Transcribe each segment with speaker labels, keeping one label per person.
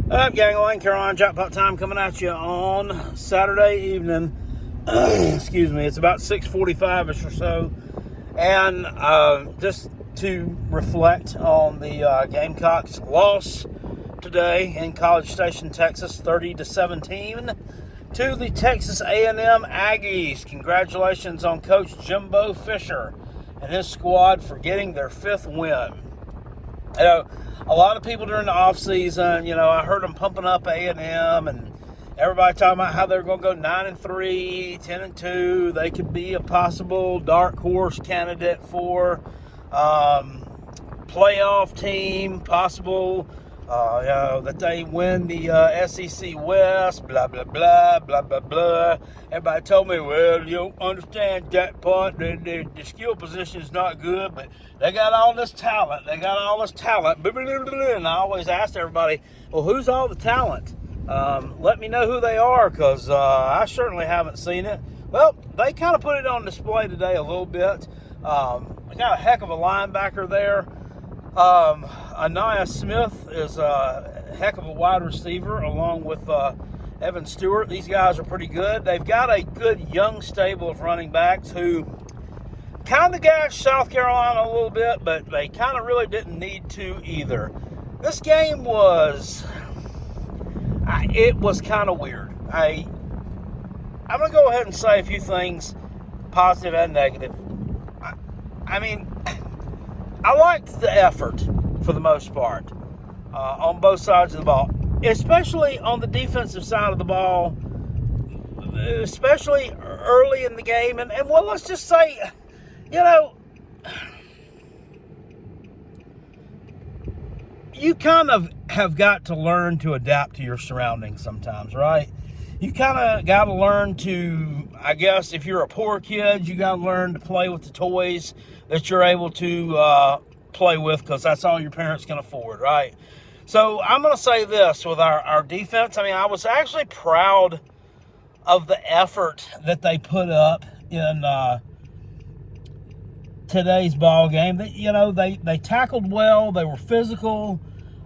Speaker 1: What up, gang? Lane Carolina Jackpot Time coming at you on Saturday evening. Excuse me. It's about 6:45ish or so, and just to reflect on the Gamecocks' loss today in College Station, Texas, 30-17 to the Texas A&M Aggies. Congratulations on Coach Jimbo Fisher and his squad for getting their fifth win. You know, a lot of people during the offseason, I heard them pumping up A&M and everybody talking about how they're going to go 9-3, 10-2. They could be a possible dark horse candidate for playoff team, possible, that they win the SEC West, blah, blah, blah, blah, blah, blah. Everybody told me, well, you don't understand Jackpot. The skill position is not good, but they got all this talent. And I always asked everybody, well, who's all the talent? Let me know who they are, because I certainly haven't seen it. Well, they kind of put it on display today a little bit. I got a heck of a linebacker there. Anaya Smith is a heck of a wide receiver, along with Evan Stewart. These guys are pretty good. They've got a good young stable of running backs who kind of gashed South Carolina a little bit, but they kind of really didn't need to either. This game was kind of weird. I'm going to go ahead and say a few things, positive and negative. I liked the effort for the most part on both sides of the ball, especially on the defensive side of the ball, especially early in the game. And well, let's just say, you kind of have got to learn to adapt to your surroundings sometimes, right? You kind of got to learn to, I guess, if you're a poor kid, you got to learn to play with the toys that you're able to play with, because that's all your parents can afford, right? So I'm going to say this with our defense. I was actually proud of the effort that they put up in today's ball game. They tackled well. They were physical.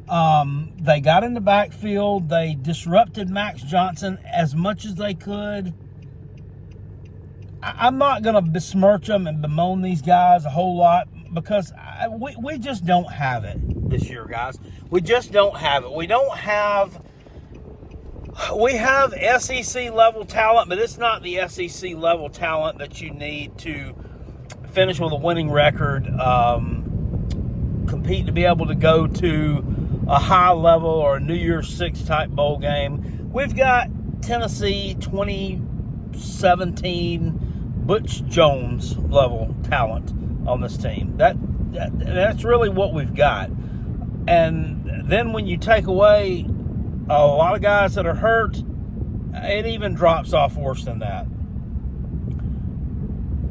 Speaker 1: They got in the backfield. They disrupted Max Johnson as much as they could. I'm not going to besmirch them and bemoan these guys a whole lot, because we just don't have it this year, guys. We just don't have it. We have SEC level talent, but it's not the SEC level talent that you need to finish with a winning record, compete to be able to go to a high level or a New Year's Six type bowl game. We've got Tennessee 2017 Butch Jones level talent on this team. That's really what we've got. And then when you take away a lot of guys that are hurt, it even drops off worse than that.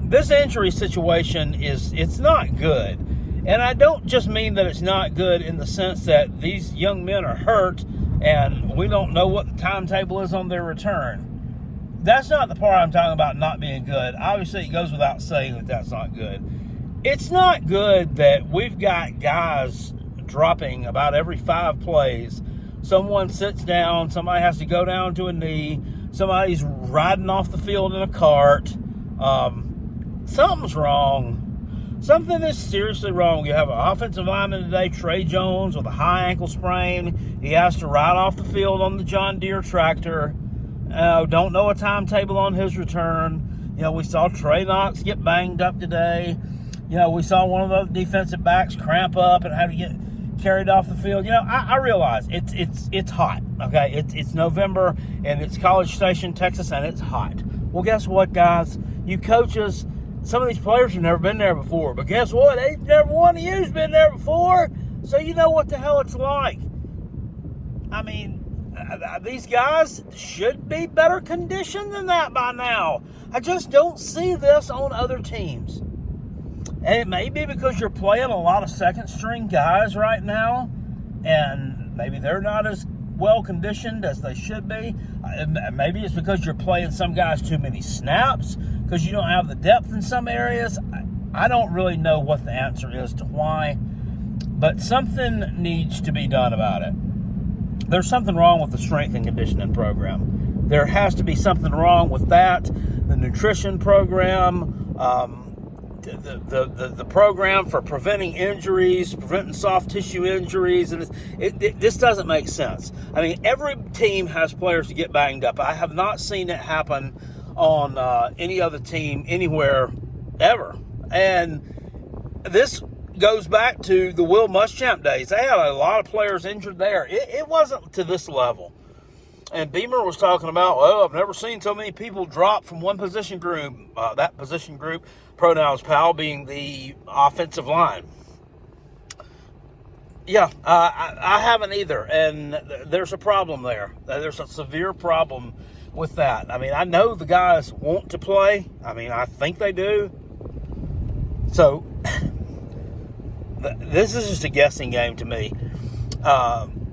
Speaker 1: This injury situation it's not good. And I don't just mean that it's not good in the sense that these young men are hurt and we don't know what the timetable is on their return. That's not the part I'm talking about not being good. Obviously, it goes without saying that that's not good. It's not good that we've got guys dropping about every 5 plays. Someone sits down, somebody has to go down to a knee, somebody's riding off the field in a cart. Something's wrong. Something is seriously wrong. You have an offensive lineman today, Trey Jones, with a high ankle sprain. He has to ride off the field on the John Deere tractor. Don't know a timetable on his return. We saw Trey Knox get banged up today. We saw one of those defensive backs cramp up and have to get carried off the field. I realize it's hot. Okay, it's November and it's College Station, Texas, and it's hot. Well, guess what, guys? You coaches, some of these players have never been there before, but guess what? Never one of you's been there before, so you know what the hell it's like. These guys should be better conditioned than that by now. I just don't see this on other teams. And it may be because you're playing a lot of second-string guys right now, and maybe they're not as well conditioned as they should be. Maybe it's because you're playing some guys too many snaps, because you don't have the depth in some areas. I don't really know what the answer is to why, but something needs to be done about it. there's something wrong with the strength and conditioning program. There has to be something wrong with that. The nutrition program, the program for preventing injuries, preventing soft tissue injuries, and this doesn't make sense. I mean, every team has players to get banged up. I have not seen it happen on any other team anywhere ever. And this goes back to the Will Muschamp days. They had a lot of players injured there. It wasn't to this level. And Beamer was talking about, well, I've never seen so many people drop from one position group. That position group, pronouns pal, being the offensive line. Yeah, I haven't either. And there's a problem there. There's a severe problem with that. I mean, I know the guys want to play. I mean, I think they do. So, this is just a guessing game to me.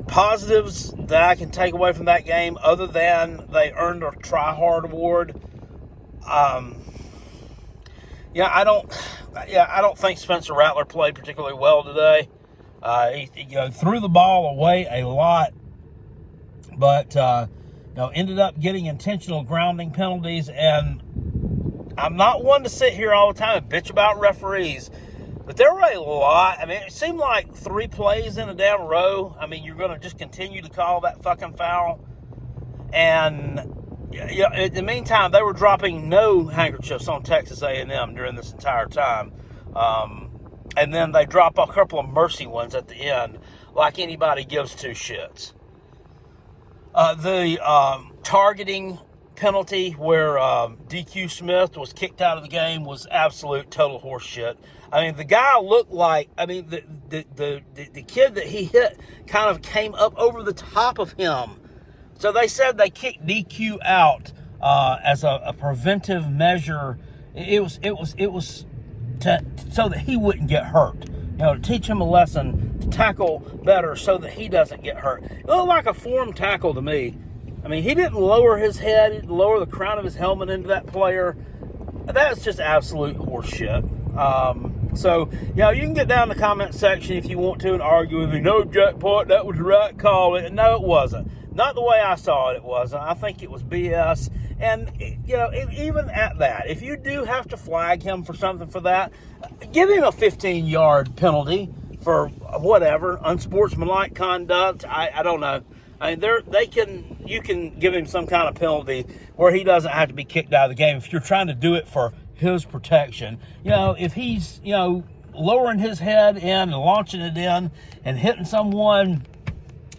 Speaker 1: Positives that I can take away from that game, other than they earned a Try Hard award. I don't think Spencer Rattler played particularly well today. He threw the ball away a lot, but ended up getting intentional grounding penalties. And I'm not one to sit here all the time and bitch about referees. But there were a lot. I mean, it seemed like 3 plays in a damn row. I mean, you're going to just continue to call that fucking foul. And in the meantime, they were dropping no handkerchiefs on Texas A&M during this entire time. And then they drop a couple of mercy ones at the end, like anybody gives 2 shits. The targeting penalty where DQ Smith was kicked out of the game was absolute total horse shit. I mean, the guy looked like, the kid that he hit kind of came up over the top of him. So they said they kicked DQ out as a preventive measure. It was so that he wouldn't get hurt. To teach him a lesson, to tackle better so that he doesn't get hurt. It looked like a formed tackle to me. I mean, he didn't lower his head, he didn't lower the crown of his helmet into that player. That's just absolute horse shit. So, you can get down in the comment section if you want to and argue with me. No, Jackpot, that was the right call. No, it wasn't. Not the way I saw it wasn't. I think it was BS. And, even at that, if you do have to flag him for something for that, give him a 15-yard penalty for whatever, unsportsmanlike conduct. I don't know. I mean, you can give him some kind of penalty where he doesn't have to be kicked out of the game if you're trying to do it for his protection. If he's, lowering his head in and launching it in and hitting someone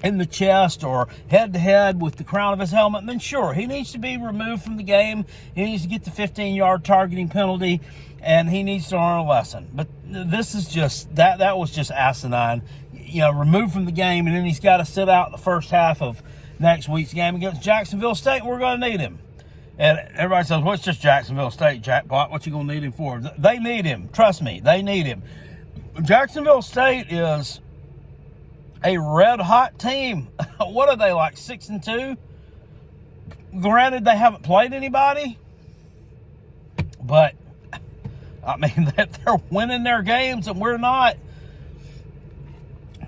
Speaker 1: in the chest or head-to-head with the crown of his helmet, then sure, he needs to be removed from the game. He needs to get the 15-yard targeting penalty, and he needs to learn a lesson. But this is just, that was just asinine. Removed from the game, and then he's got to sit out the first half of next week's game against Jacksonville State. We're going to need him. And everybody says, well, it's just Jacksonville State, Jackpot. What you going to need him for? They need him. Trust me, they need him. Jacksonville State is a red-hot team. What are they, like 6-2? Granted, they haven't played anybody, but, I mean, they're winning their games, and we're not.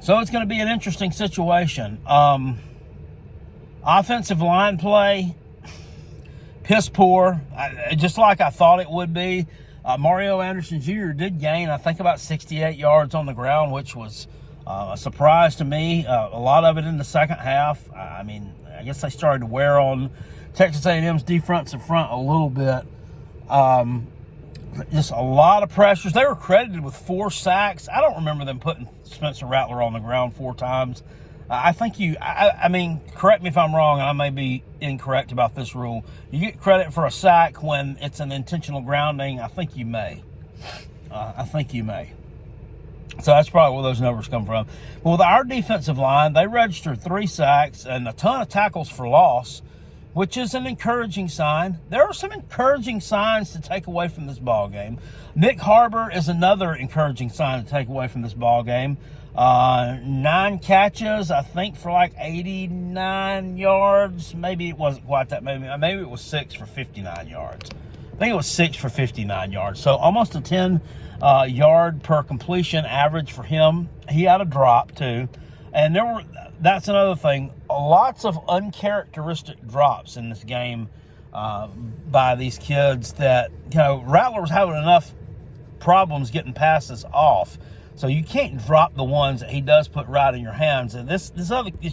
Speaker 1: So it's going to be an interesting situation. Offensive line play, piss poor, just like I thought it would be. Mario Anderson Jr. did gain, I think, about 68 yards on the ground, which was a surprise to me. A lot of it in the second half. I mean, I guess they started to wear on Texas A&M's defensive front a little bit. Just a lot of pressures. They were credited with 4 sacks. I don't remember them putting Spencer Rattler on the ground 4 times. I think I mean, correct me if I'm wrong, and I may be incorrect about this rule. You get credit for a sack when it's an intentional grounding. I think you may. So that's probably where those numbers come from. But with our defensive line, they registered 3 sacks and a ton of tackles for loss, which is an encouraging sign. There are some encouraging signs to take away from this ball game. Nick Harbor is another encouraging sign to take away from this ball game. 9 catches, I think, for like 89 yards. Maybe it wasn't quite that. Maybe it was 6 for 59 yards. I think it was 6 for 59 yards. So almost a 10 yard per completion average for him. He had a drop too. And that's another thing. lots of uncharacteristic drops in this game by these kids that, Rattler was having enough problems getting passes off. So you can't drop the ones that he does put right in your hands. And this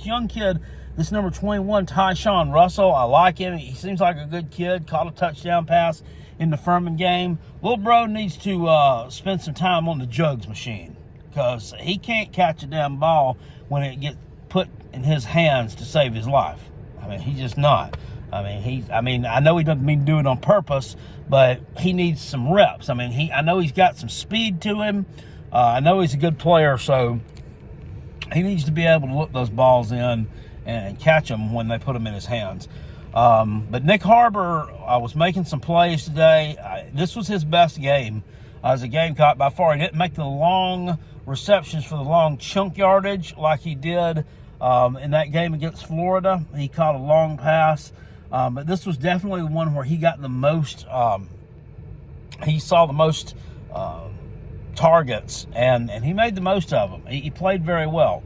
Speaker 1: young kid, this number 21, Tyshawn Russell, I like him. He seems like a good kid. Caught a touchdown pass in the Furman game. Little bro needs to spend some time on the jugs machine, because he can't catch a damn ball when it gets put in his hands to save his life. I mean, he's just not. I know he doesn't mean to do it on purpose, but he needs some reps. I know he's got some speed to him. I know he's a good player, so he needs to be able to look those balls in and catch them when they put them in his hands. But Nick Harbor was making some plays today. This was his best game as a Gamecock by far. He didn't make the long receptions for the long chunk yardage like he did in that game against Florida. He caught a long pass. But this was definitely the one where he got the most, he saw the most targets, and he made the most of them. He played very well.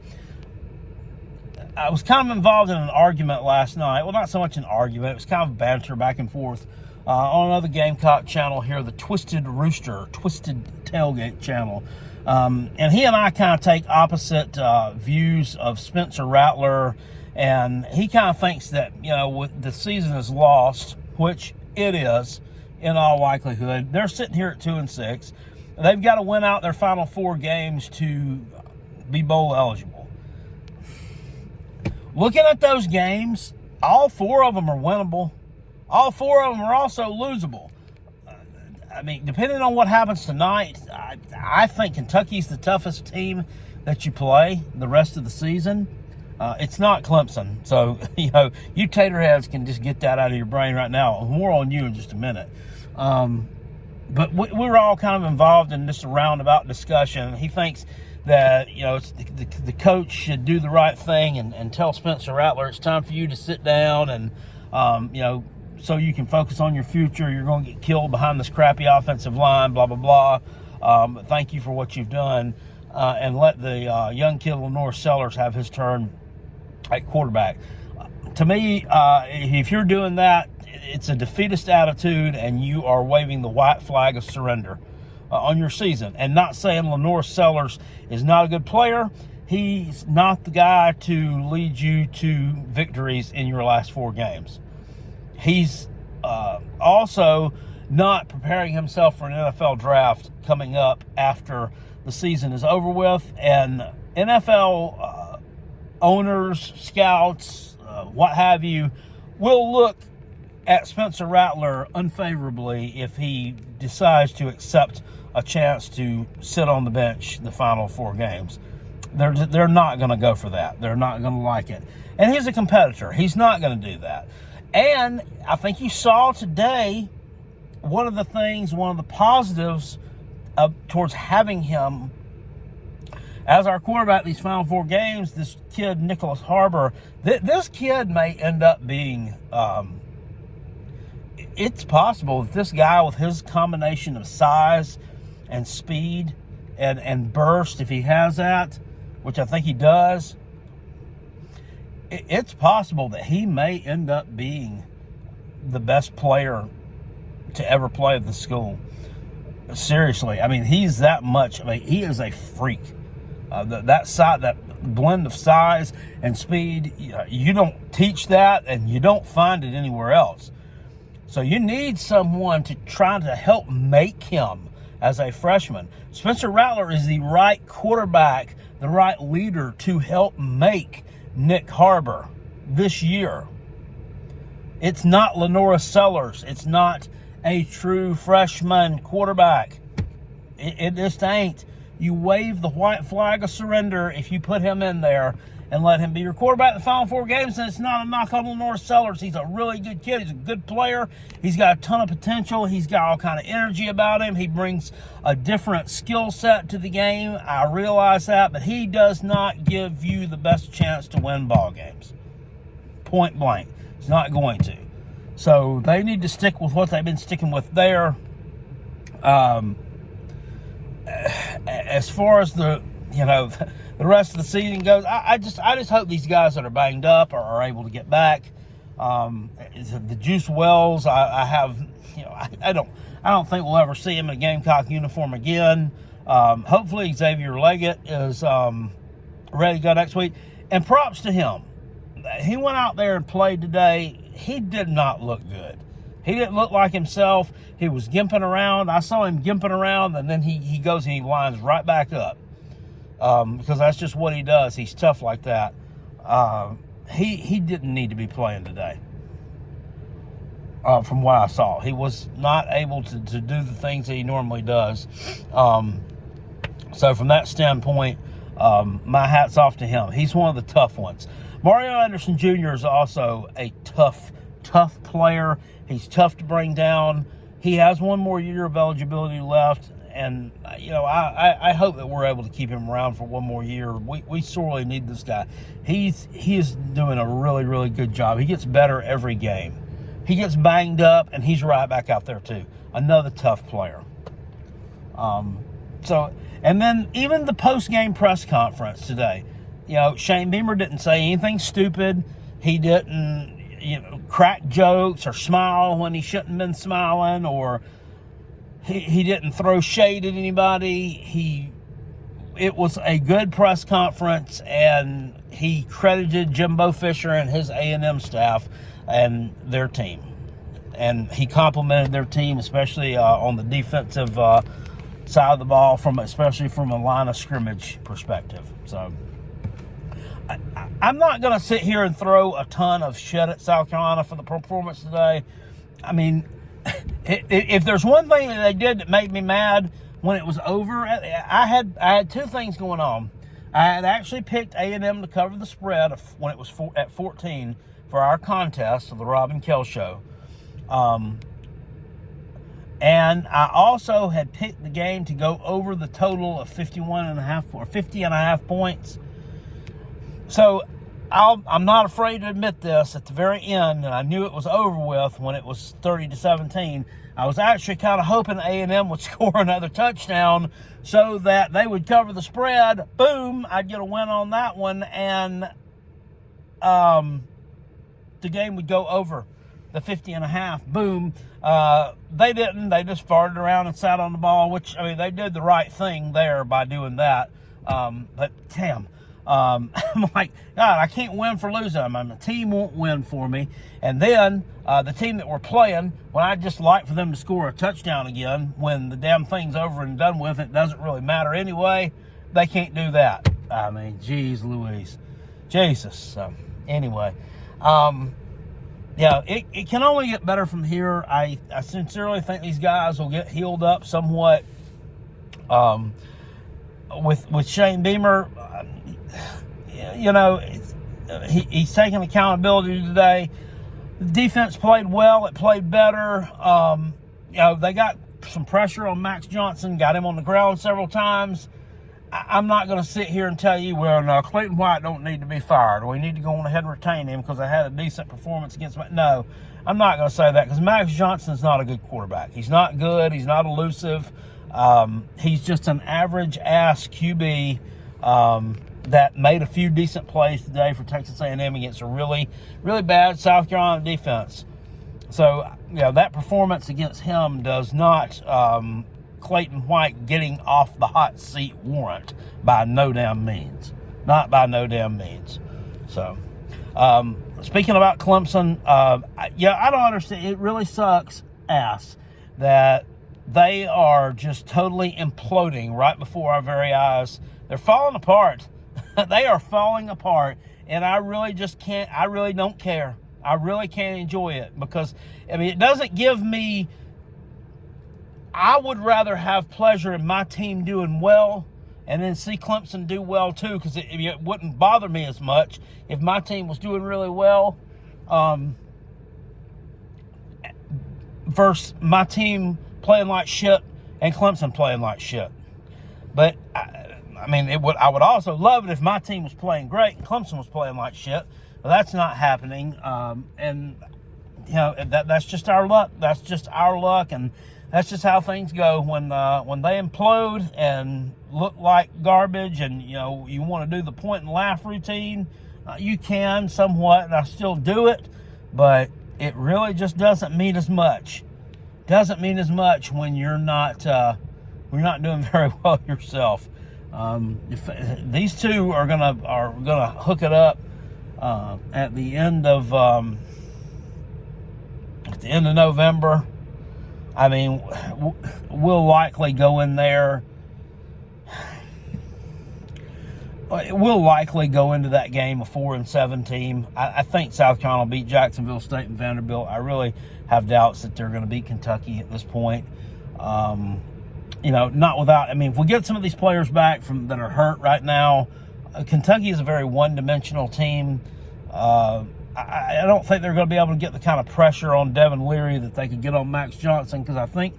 Speaker 1: I was kind of involved in an argument last night. Well, not so much an argument. It was kind of banter back and forth on another Gamecock channel here, the Twisted Tailgate channel. And he and I kind of take opposite views of Spencer Rattler, and he kind of thinks that, the season is lost, which it is in all likelihood. They're sitting here at 2-6. They've got to win out their final 4 games to be bowl eligible. Looking at those games, all 4 of them are winnable. All 4 of them are also losable. Depending on what happens tonight, I think Kentucky's the toughest team that you play the rest of the season. It's not Clemson. So, you taterheads can just get that out of your brain right now. More on you in just a minute. But we're all kind of involved in this roundabout discussion. He thinks that, it's the coach should do the right thing and tell Spencer Rattler it's time for you to sit down and, so you can focus on your future. You're going to get killed behind this crappy offensive line, blah, blah, blah. But thank you for what you've done. And let the young kid, Lenore Sellers, have his turn at quarterback. To me, if you're doing that, it's a defeatist attitude, and you are waving the white flag of surrender on your season. And not saying Lenore Sellers is not a good player. He's not the guy to lead you to victories in your last 4 games. He's also not preparing himself for an NFL draft coming up after the season is over with. And NFL owners, scouts, what have you, will look at Spencer Rattler unfavorably if he decides to accept a chance to sit on the bench the final 4 games. They're not going to go for that. They're not going to like it. And he's a competitor. He's not going to do that. And I think you saw today one of the positives towards having him as our quarterback these final 4 games, this kid, Nicholas Harbor. This kid may end up being, it's possible that this guy, with his combination of size and speed and burst, if he has that, which I think he does, it's possible that he may end up being the best player to ever play at the school. Seriously, he's that much. He is a freak. That blend of size and speed, you don't teach that, and you don't find it anywhere else. So you need someone to try to help make him as a freshman. Spencer Rattler is the right quarterback, the right leader to help make Nick Harbor this year. It's not Lenora Sellers. It's not a true freshman quarterback. It just ain't. You wave the white flag of surrender if you put him in there and let him be your quarterback in the final 4 games. And it's not a knock on Lenore Sellers. He's a really good kid. He's a good player. He's got a ton of potential. He's got all kind of energy about him. He brings a different skill set to the game. I realize that, but he does not give you the best chance to win ball games. Point blank. He's not going to. So they need to stick with what they've been sticking with there. As far as the the rest of the season goes, I just hope these guys that are banged up are able to get back. The Juice Wells, I have, I don't think we'll ever see him in a Gamecock uniform again. Hopefully Xavier Leggett is ready to go next week. And props to him. He went out there and played today. He did not look good. He didn't look like himself. He was gimping around. I saw him gimping around, and then he goes and he lines right back up. Because that's just what he does. He's tough like that. He didn't need to be playing today. From what I saw, he was not able to do the things that he normally does. So from that standpoint, my hat's off to him. He's one of the tough ones. Mario Anderson Jr. is also a tough player. He's tough to bring down. He has one more year of eligibility left. And, I hope that we're able to keep him around for one more year. We sorely need this guy. He is doing a really, really good job. He gets better every game. He gets banged up, and he's right back out there, too. Another tough player. And then even the post-game press conference today, Shane Beamer didn't say anything stupid. He didn't, crack jokes or smile when he shouldn't have been smiling, or he didn't throw shade at anybody. It was a good press conference, and he credited Jimbo Fisher and his A&M staff and their team. And he complimented their team, especially on the defensive side of the ball, especially from a line of scrimmage perspective. So I'm not going to sit here and throw a ton of shit at South Carolina for the performance today. I mean, if there's one thing that they did that made me mad when it was over, I had two things going on. I had actually picked A&M to cover the spread when it was at 14 for our contest of the Rob and Kell Show. And I also had picked the game to go over the total of 50.5 points. So I'm not afraid to admit this. At the very end, and I knew it was over with when it was 30-17. I was actually kind of hoping A&M would score another touchdown so that they would cover the spread. Boom, I'd get a win on that one, and the game would go over the 50.5. Boom. They didn't. They just farted around and sat on the ball, which, they did the right thing there by doing that. But damn. I'm like, God, I can't win for losing. The team won't win for me. And then the team that we're playing, when I just like for them to score a touchdown again, when the damn thing's over and done with, it doesn't really matter anyway. They can't do that. Geez Louise. Jesus. So, anyway. It can only get better from here. I sincerely think these guys will get healed up somewhat. With Shane Beamer, he's taking accountability today. The defense played well. It played better. They got some pressure on Max Johnson, got him on the ground several times. I'm not going to sit here and tell you, Clayton White don't need to be fired. We need to go on ahead and retain him because I had a decent performance against him. No, I'm not going to say that because Max Johnson's not a good quarterback. He's not good. He's not elusive. He's just an average-ass QB that made a few decent plays today for Texas A&M against a really, really bad South Carolina defense. So, that performance against him does not Clayton White getting off the hot seat warrant by no damn means. Not by no damn means. So, speaking about Clemson, I don't understand. It really sucks ass that they are just totally imploding right before our very eyes. They're falling apart. They are falling apart, and I really don't care. I really can't enjoy it because, it doesn't give me... I would rather have pleasure in my team doing well and then see Clemson do well too, because it wouldn't bother me as much if my team was doing really well versus my team playing like shit and Clemson playing like shit. But I would also love it if my team was playing great and Clemson was playing like shit. But that's not happening, and that's just our luck. That's just our luck, and that's just how things go when they implode and look like garbage, and you want to do the point and laugh routine. You can somewhat, and I still do it, but it really just doesn't mean as much. Doesn't mean as much when you're not doing very well yourself. If these two are gonna hook it up at the end of November. I mean, we'll likely go in there. We'll likely go into that game a 4-7 team. I think South Carolina will beat Jacksonville State and Vanderbilt. I really have doubts that they're going to beat Kentucky at this point. Not without. I mean, if we get some of these players back that are hurt right now, Kentucky is a very one-dimensional team. I don't think they're going to be able to get the kind of pressure on Devin Leary that they could get on Max Johnson, because I think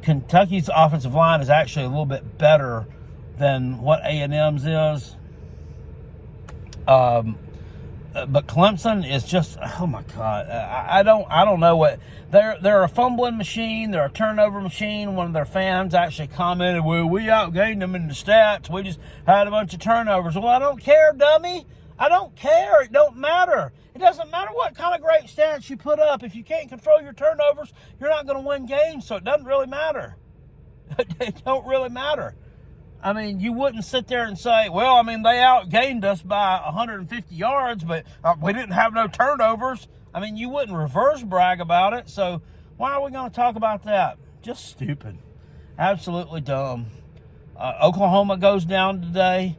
Speaker 1: Kentucky's offensive line is actually a little bit better than what A&M's is. But Clemson is just, oh my God, I don't know what they're a fumbling machine. They're a turnover machine. One of their fans actually commented, "Well, we outgained them in the stats. We just had a bunch of turnovers." Well, I don't care, dummy. I don't care. It don't matter. It doesn't matter what kind of great stats you put up. If you can't control your turnovers, you're not going to win games. So it doesn't really matter. It don't really matter. I mean, you wouldn't sit there and say, well, I mean, they outgained us by 150 yards, but we didn't have no turnovers. I mean, you wouldn't reverse brag about it. So why are we going to talk about that? Just stupid. Absolutely dumb. Oklahoma goes down today.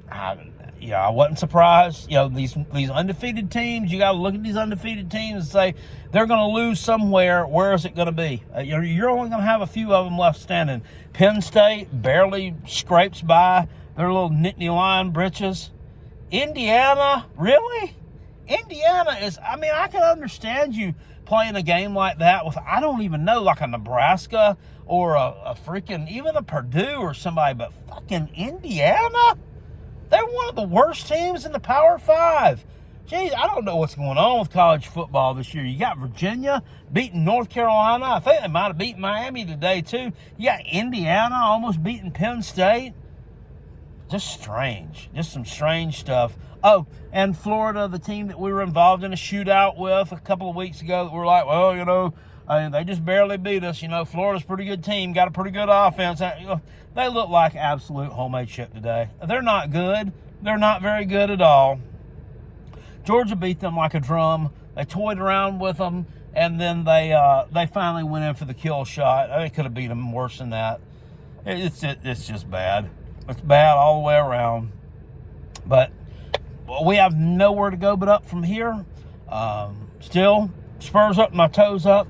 Speaker 1: I wasn't surprised. These undefeated teams, you got to look at these undefeated teams and say, they're going to lose somewhere. Where is it going to be? You're only going to have a few of them left standing. Penn State barely scrapes by their little Nittany Lion britches. Indiana, really? Indiana is, I mean, I can understand you playing a game like that with, I don't even know, like a Nebraska or a freaking, even a Purdue or somebody, but fucking Indiana? They're one of the worst teams in the Power 5. Geez, I don't know what's going on with college football this year. You got Virginia beating North Carolina. I think they might have beaten Miami today, too. You got Indiana almost beating Penn State. Just strange. Just some strange stuff. Oh, and Florida, the team that we were involved in a shootout with a couple of weeks ago, that we were like, well, they just barely beat us. Florida's a pretty good team, got a pretty good offense. They look like absolute homemade shit today. They're not good. They're not very good at all. Georgia beat them like a drum. They toyed around with them, and then they finally went in for the kill shot. They could have beat them worse than that. It's just bad. It's bad all the way around. But we have nowhere to go but up from here. Still, Spurs up, my toes up.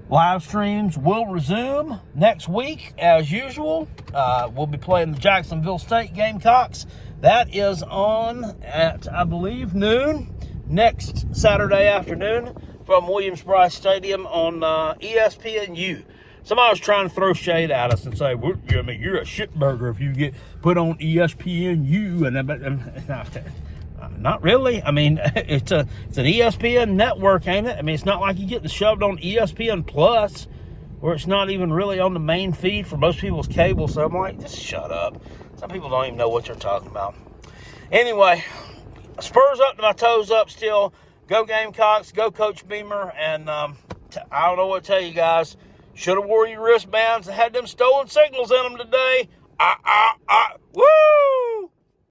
Speaker 1: Live streams will resume next week as usual. We'll be playing the Jacksonville State Gamecocks. That is on at, I believe, noon next Saturday afternoon from Williams-Brice Stadium on ESPNU. Somebody was trying to throw shade at us and say, you're a shitburger if you get put on ESPNU. And not really. I mean, it's an ESPN network, ain't it? I mean, it's not like you get shoved on ESPN Plus, where it's not even really on the main feed for most people's cable. So I'm like, just shut up. Some people don't even know what you're talking about. Anyway, Spurs up to my toes up still. Go Gamecocks. Go Coach Beamer. And I don't know what to tell you guys. Should have wore your wristbands and had them stolen signals in them today. Woo!